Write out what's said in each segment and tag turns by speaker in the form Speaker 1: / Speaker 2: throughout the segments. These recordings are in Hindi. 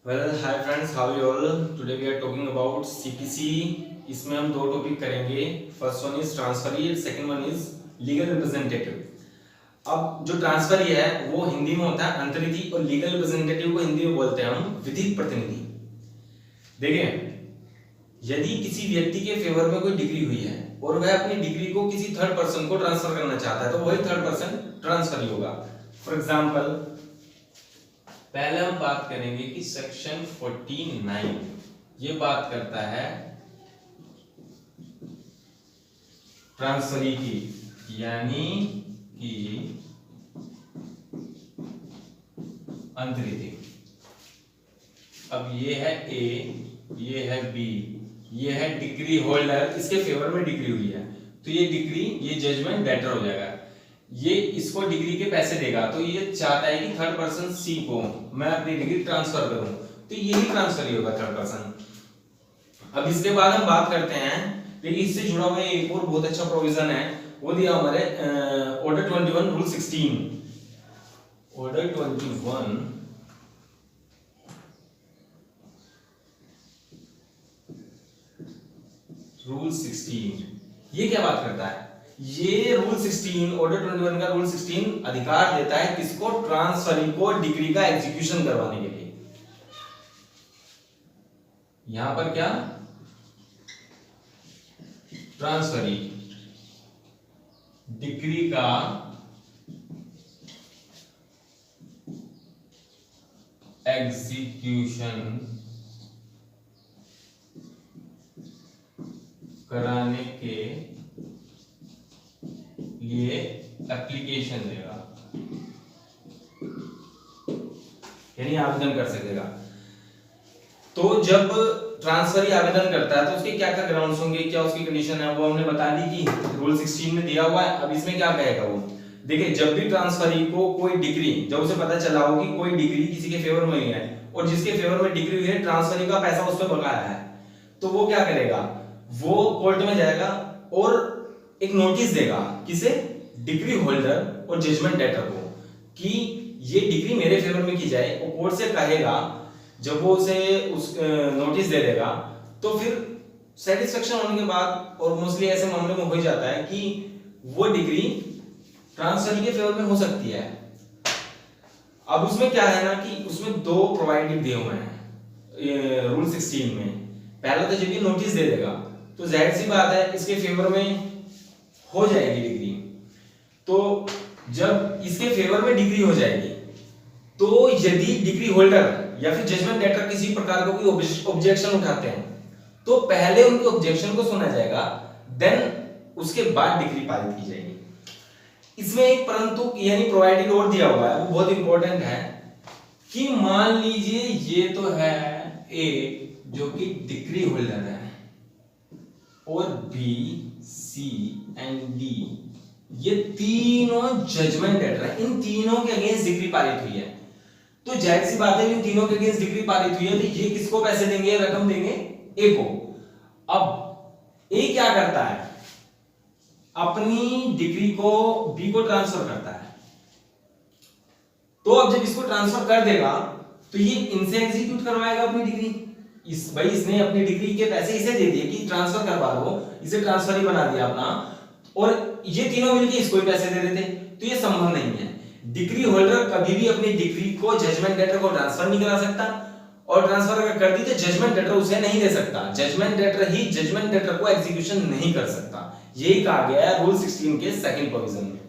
Speaker 1: Well hi friends, how you all? Today we are talking about CPC. इसमें हम दो टॉपिक करेंगे। First one is transferee, second one is legal representative. अब जो ट्रांसफरी है वो हिंदी में होता है अंतरिधि, और लीगल रिप्रेजेंटेटिव को हिंदी में बोलते हैं हम विधिक प्रतिनिधि। देखिए, यदि किसी व्यक्ति के फेवर में कोई डिग्री हुई है और वह अपनी डिग्री को किसी थर्ड पर्सन को ट्रांसफर करना चाहता है तो वही थर्ड पर्सन ट्रांसफरी होगा। फॉर एग्जाम्पल, पहले हम बात करेंगे कि सेक्शन 49 ये बात करता है ट्रांसफरी की, यानी कि अंतरिधि। अब ये है ए, ये है बी, ये है डिग्री होल्डर, इसके फेवर में डिग्री हुई है तो ये डिग्री, ये जजमेंट बेटर हो जाएगा। ये इसको डिग्री के पैसे देगा तो ये चाहता है कि थर्ड पर्सन सी को मैं अपनी डिग्री ट्रांसफर करूं, तो यही ट्रांसफर ही होगा थर्ड पर्सन। अब इसके बाद हम बात करते हैं, देखिए इससे जुड़ा हुआ एक और बहुत अच्छा प्रोविजन है, वो दिया हमारे ऑर्डर 21 रूल 16। ऑर्डर 21 रूल 16 ये क्या बात करता है? ये रूल 16, ऑर्डर 21 का रूल 16 अधिकार देता है किसको? ट्रांसफरी को डिग्री का एग्जीक्यूशन करवाने के लिए। यहां पर क्या? ट्रांसफरी डिग्री का एग्जीक्यूशन कराने के लिए एप्लीकेशन देगा, यानी आवेदन कर सकेगा। तो जब ट्रांसफरी आवेदन करता है तो उसके क्या क्या ग्राउंड्स होंगे, क्या उसकी कंडीशन है, वो हमने बता दी कि रूल 16 में दिया हुआ है। अब इसमें क्या कहेगा वो, देखिए जब भी ट्रांसफरी को कोई डिग्री, जब उसे पता चला हो कि कोई डिग्री किसी के फेवर में है और जिसके फेवर में डिग्री हुई है, ट्रांसफरी का पैसा उस पर बकाया है, तो वो क्या करेगा? वो कोर्ट में जाएगा और एक नोटिस देगा, किसे? डिग्री होल्डर और जजमेंट डेटर को, कि ये डिग्री मेरे फेवर में की जाए। और कोर्ट से कहेगा, जब वो उसे उस नोटिस दे देगा तो फिर सेटिस्फेक्शन होने के बाद, और मोस्टली ऐसे मामले में हो जाता है कि वो डिग्री ट्रांसफरी के फेवर में हो सकती है। अब उसमें क्या है ना कि उसमें दो प्रोवाइडेड दिए हुए हैं रूल 16 में। पहला तो जब ये नोटिस दे देगा तो जाहिर सी बात है इसके फेवर में हो जाएगी डिग्री। तो जब इसके फेवर में डिग्री हो जाएगी तो यदि डिग्री होल्डर या फिर जजमेंट डेटर किसी प्रकार का कोई ऑब्जेक्शन उठाते हैं तो पहले उनके ऑब्जेक्शन को सुना जाएगा, देन उसके बाद डिग्री पारित की जाएगी। इसमें एक परंतु यानी प्रोवाइडेड और दिया हुआ है, वो बहुत इंपॉर्टेंट है, कि मान लीजिए ये तो है ए जो कि डिग्री होल्डर है, और बी, सी एंड डी ये तीनों जजमेंट डेटर है। इन तीनों के अगेंस्ट डिग्री पारित हुई है, तो जाहिर सी बात है इन तीनों के अगेंस्ट डिग्री पारित हुई है तो ये किसको पैसे देंगे, रकम देंगे? ए को। अब ए क्या करता है? अपनी डिग्री को बी को ट्रांसफर करता है। तो अब जब इसको ट्रांसफर कर देगा तो ये इनसे एग्जीक्यूट करवाएगा अपनी डिग्री। इसने अपनी डिग्री के पैसे इसे दे दिए कि ट्रांसफर करवा दो, इसे ट्रांसफर ही बना दिया अपना, और ये तीनों मिलके इसको ही पैसे दे देते, तो ये संभव नहीं है। डिग्री होल्डर कभी भी अपनी डिग्री को जजमेंट डेटर को ट्रांसफर नहीं करा सकता, और ट्रांसफर अगर कर दी तो जजमेंट डेटर उसे नहीं दे सकता। जजमेंट डेटर ही जजमेंट डेटर को एग्जीक्यूशन नहीं कर सकता। यही कहा गया है रूल 16 के सेकंड प्रोविजन में।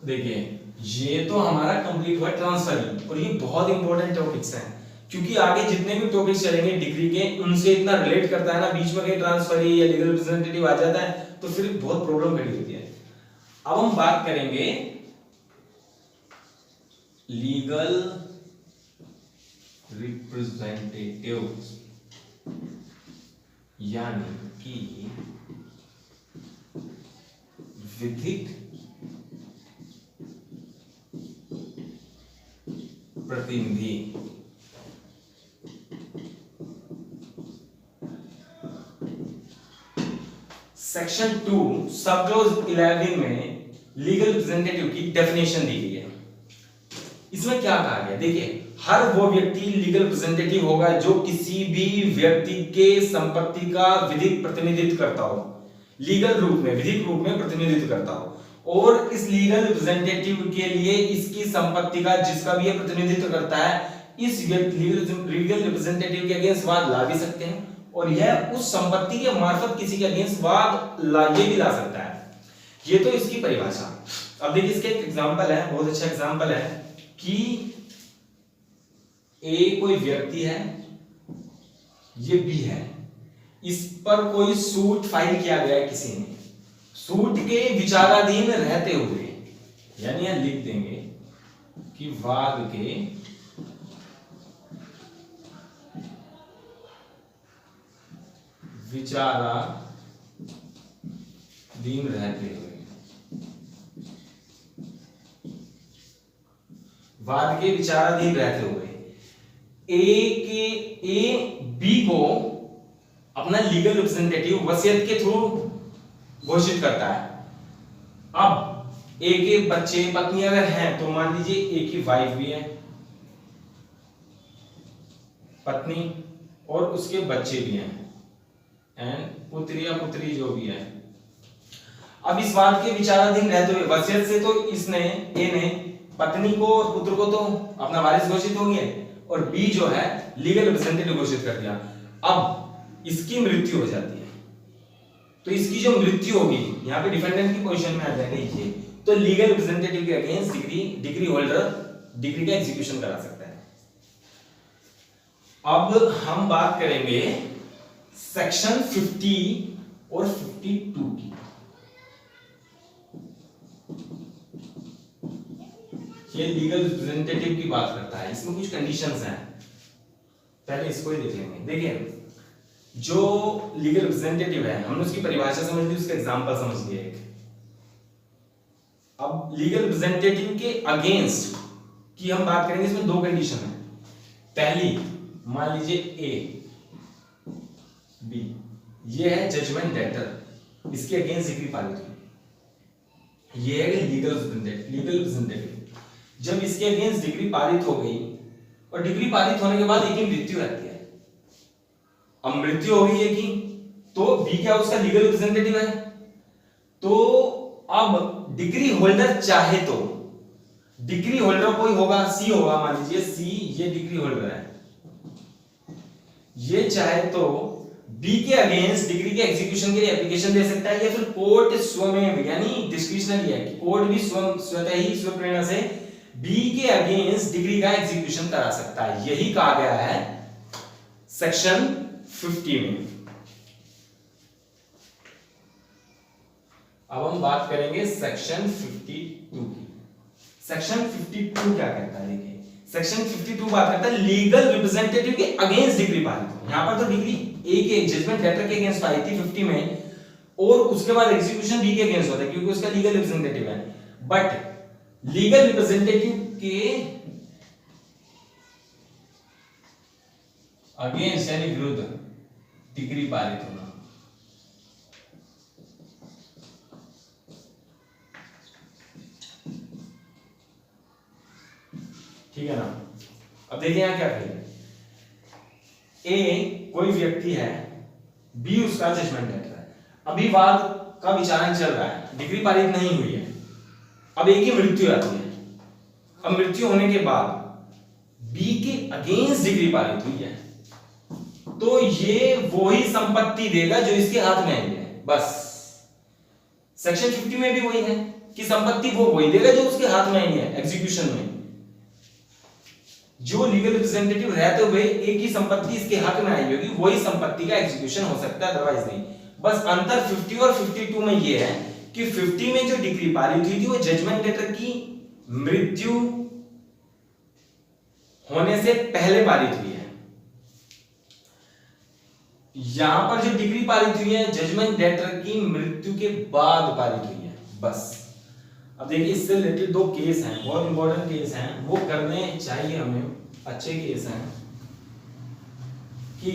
Speaker 1: देखिए ये तो हमारा कंप्लीट हुआ ट्रांसफरिंग, और ये बहुत इंपॉर्टेंट टॉपिक्स हैं क्योंकि आगे जितने भी टॉपिक्स चलेंगे डिग्री के उनसे इतना रिलेट करता है ना, बीच में कहीं ट्रांसफरी या लीगल रिप्रेजेंटेटिव आ जाता है तो फिर बहुत प्रॉब्लम खड़ी होती है। अब हम बात करेंगे लीगल रिप्रेजेंटेटिव, यानी कि विधिक प्रतिनिधि। सेक्शन 2 सब क्लोज 11 में लीगल रिप्रेजेंटेटिव की डेफिनेशन दी गई है। इसमें क्या कहा गया, देखिए हर वो व्यक्ति लीगल रिप्रेजेंटेटिव होगा जो किसी भी व्यक्ति के संपत्ति का विधिक प्रतिनिधित्व करता हो, लीगल रूप में, विधिक रूप में प्रतिनिधित्व करता हो, और इस लीगल रिप्रेजेंटेटिव के लिए इसकी संपत्ति का जिसका भी ये प्रतिनिधित्व करता है, इस लीगल रिप्रेजेंटेटिव के अगेंस्ट वाद ला भी सकते हैं, और यह उस संपत्ति के मार्फत किसी के अगेंस्ट वाद ये भी ला सकता है। ये तो इसकी परिभाषा। अब देखिए इसके एक एग्जांपल है, बहुत अच्छा एग्जांपल है कि ए कोई व्यक्ति है, ये बी है, इस पर कोई सूट फाइल किया गया है किसी ने, सूट के विचाराधीन रहते हुए, यानी यहां लिख देंगे कि वाद के विचाराधीन रहते हुए, वाद के विचाराधीन रहते हुए ए बी को अपना लीगल रिप्रेजेंटेटिव वसीयत के थ्रू घोषित करता है। अब ए के बच्चे पत्नी अगर हैं तो मान लीजिए ए की वाइफ भी है, पत्नी, और उसके बच्चे भी हैं, एंड पुत्री या पुत्री जो भी है। अब इस वाद के विचाराधीन रहते हुए वसीयत से तो इसने ए ने पत्नी को और पुत्र को तो अपना वारिस घोषित हो गया, और बी जो है लीगल रिप्रेजेंटेटिव घोषित कर दिया। अब इसकी मृत्यु हो जाती है, तो इसकी जो मृत्यु होगी, यहाँ पे डिफेंडेंट की पोजीशन में आ जाएगा ये, तो लीगल रिप्रेजेंटेटिव के अगेंस्ट डिग्री होल्डर डिग्री का एग्जीक्यूशन करा सकता है। अब हम बात करेंगे सेक्शन 50 और 52 की। ये लीगल रिप्रेजेंटेटिव की बात करता है, इसमें कुछ कंडीशंस हैं, पहले इसको ही देख लेंगे। देखिए जो लीगल रिप्रेजेंटेटिव है, हमने उसकी परिभाषा समझ ली, उसका एग्जांपल समझ लिया एक। अब लीगल रिप्रेजेंटेटिव के अगेंस्ट की हम बात करेंगे, इसमें दो कंडीशन है। पहली, मान लीजिए ए बी, ये है जजमेंट डेटर, इसके अगेंस्ट डिग्री पारित हुई, ये है लीगल रिप्रेजेंटेटिव। जब इसके अगेंस्ट डिग्री पारित हो गई, और डिग्री पारित होने के बाद एक की मृत्यु रहती है, अब मृत्यु हो गई है कि, तो बी क्या उसका लीगल रिप्रेजेंटेटिव है, तो अब डिग्री होल्डर चाहे तो, डिग्री होल्डर कोई होगा, सी होगा, मान लीजिए सी ये डिग्री होल्डर है, ये चाहे तो बी के अगेंस्ट डिग्री के एग्जीक्यूशन के लिए एप्लीकेशन दे सकता है, या फिर कोर्ट स्वयं, यानी डिस्क्रिशनरी है कि कोर्ट भी स्वतः ही स्वप्रेरणा से बी के अगेंस्ट डिग्री का एग्जीक्यूशन करा सकता है। यही कहा गया है सेक्शन 50 में। अब हम बात करेंगे सेक्शन 52 की। सेक्शन 52 क्या कहता है, देखिए सेक्शन 52 बात करता है लीगल रिप्रेजेंटेटिव के अगेंस्ट डिग्री पारित हो। यहां पर तो डिग्री ए के जजमेंट डेटर के अगेंस्ट पाई थी 50 में, और उसके बाद एग्जीक्यूशन बी के अगेंस्ट होता है क्योंकि उसका लीगल रिप्रेजेंटेटिव है। बट लीगल रिप्रेजेंटेटिव के अगेंस्ट यानी विरुद्ध डिग्री पारित होना, ठीक है ना। अब देखिए यहां क्या करेंगे, ए कोई व्यक्ति है, बी उसका जजमेंट डेटर है, अभी वाद का विचारण चल रहा है, डिग्री पारित नहीं हुई है, अब ए की मृत्यु आती है। अब मृत्यु होने के बाद बी के अगेंस्ट डिग्री पारित हुई है, तो ये वही संपत्ति देगा जो इसके हाथ में आई है, बस। सेक्शन 50 में भी वही है कि संपत्ति वो वही देगा जो उसके हाथ में आई है एग्जीक्यूशन में। जो लीगल रिप्रेजेंटेटिव रहते हुए एक ही संपत्ति इसके हक में आई होगी, वही संपत्ति का एग्जीक्यूशन हो सकता है, अदरवाइज नहीं। बस अंतर 50 और 52 में ये है कि 50 में जो डिग्री पारित हुई थी वो जजमेंट डेटर की मृत्यु होने से पहले पारित हुई है, यहां पर जो डिग्री पारित हुई है जजमेंट डेटर की मृत्यु के बाद पारित हुई है, बस। अब देखिए इससे रिलेटेड दो केस हैं, बहुत इंपॉर्टेंट केस हैं, वो करने चाहिए हमें, अच्छे केस हैं कि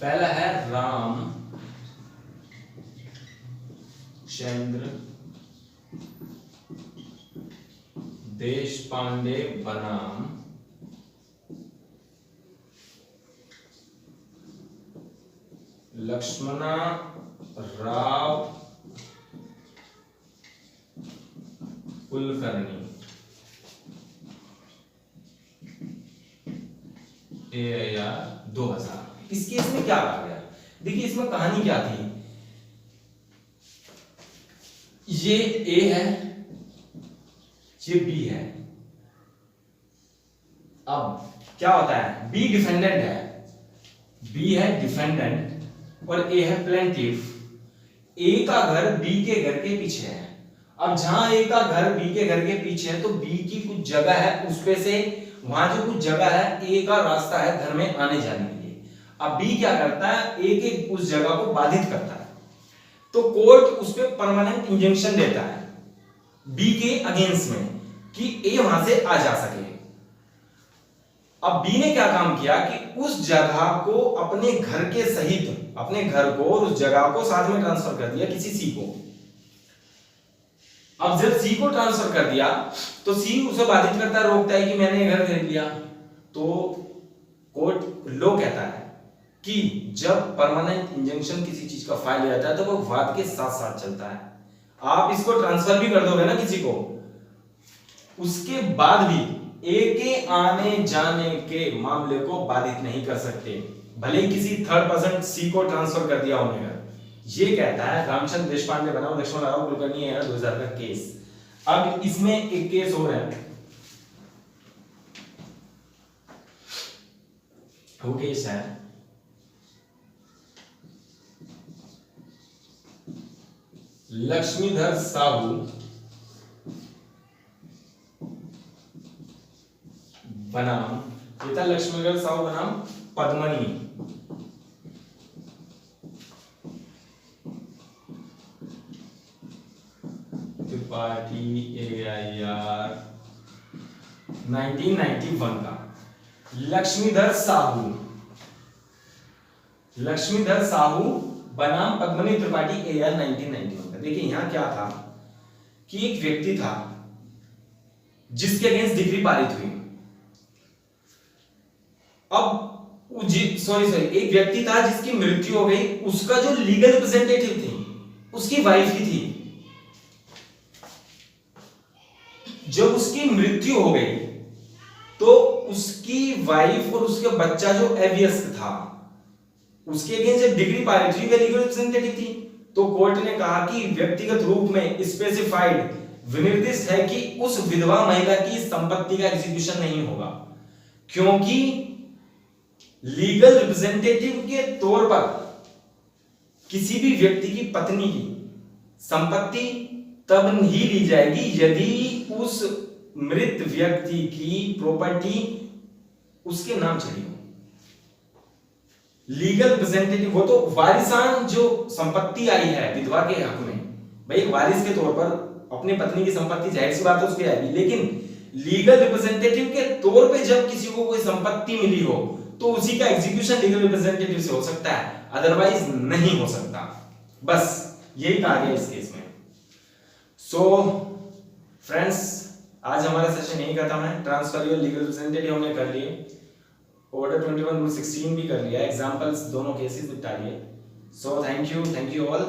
Speaker 1: पहला है राम चंद्र देशपांडे बनाम लक्ष्मणा राव कुलकर्णी AIR 2000। इस केस में क्या आ गया, देखिए इसमें कहानी क्या थी, ये A है, ये B है। अब क्या होता है, B डिफेंडेंट है, B है डिफेंडेंट और A है प्लेंटिफ। A का घर B के घर के पीछे है। अब जहां A का घर B के घर के पीछे है तो B की कुछ जगह है, उस पे से वहां जो कुछ जगह है A का रास्ता है घर में आने जाने के लिए। अब B क्या करता है, A के उस जगह को बाधित करता है, तो कोर्ट उस पे परमानेंट इंजंक्शन देता है B के अगेंस्ट में कि A वहां से आ जा सके। अब B ने क्या काम किया कि उस जगह को अपने घर के सहित, अपने घर को और उस जगह को साथ में ट्रांसफर कर दिया किसी C को। अब जब C को ट्रांसफर कर दिया तो C उसे बाधित करता है, रोकता है कि मैंने ये घर खरीद लिया। तो कोर्ट लॉ कहता है कि जब परमानेंट इंजंक्शन किसी चीज का फाइल जाता है तो वो वाद के साथ साथ चलता है। आप इसको ट्रांसफर भी कर दोगे ना किसी को, उसके बाद भी A के आने जाने के मामले को बाधित नहीं कर सकते, भले ही किसी थर्ड पर्सन C को ट्रांसफर कर दिया होने का। ये कहता है रामचंद्र देशपांडे बनाम लक्ष्मणा राव कुलकर्णी है 2000 का केस। अब इसमें एक केस और है, वो केस है लक्ष्मीधर साहू बनाम, पिता लक्ष्मीधर साहू बनाम पद्मनी। त्रिपाठी AIR 1991 का। लक्ष्मीधर साहू बनाम पद्मनी त्रिपाठी AIR 1991 का। देखिए यहां क्या था कि एक व्यक्ति था जिसके अगेंस्ट डिग्री पारित हुई। अब एक व्यक्ति था जिसकी मृत्यु हो गई, उसका जो लीगल रिप्रेजेंटेटिव थी उसकी वाइफ ही थी। जब उसकी मृत्यु हो गई तो उसकी वाइफ और उसका बच्चा जो अवयस्क था उसके अगेंस्ट जब डिग्री पारित हुई, लीगल रिप्रेजेंटेटिव थी, तो कोर्ट ने कहा कि व्यक्तिगत रूप में स्पेसिफाइड विनिर्दिष्ट है कि उस विधवा महिला की संपत्ति का एग्जीक्यूशन नहीं होगा, क्योंकि लीगल रिप्रेजेंटेटिव के तौर पर किसी भी व्यक्ति की पत्नी की संपत्ति तब ही ली जाएगी यदि उस मृत व्यक्ति की प्रॉपर्टी उसके नाम चली हो। लीगल रिप्रेजेंटेटिव वो तो वारिसान जो संपत्ति आई है विधवा के हक में, भाई एक वारिस के तौर पर अपनी पत्नी की संपत्ति जाहिर सी बात है उसकी आएगी, लेकिन लीगल रिप्रेजेंटेटिव के तौर पे जब किसी को कोई संपत्ति मिली हो तो उसी का एग्जीक्यूशन लीगल रिप्रेजेंटेटिव से हो सकता है, अदरवाइज नहीं हो सकता। बस यही कहा गया इस केस में। सो फ्रेंड्स, आज हमारा सेशन यही खत्म है। ट्रांसफर योर लीगल रिप्रेजेंटेटिव हमने कर लिए, ऑर्डर 21 रूल 16 भी कर लिया, एग्जांपल्स दोनों केसेस निपटा लिए। So thank you all.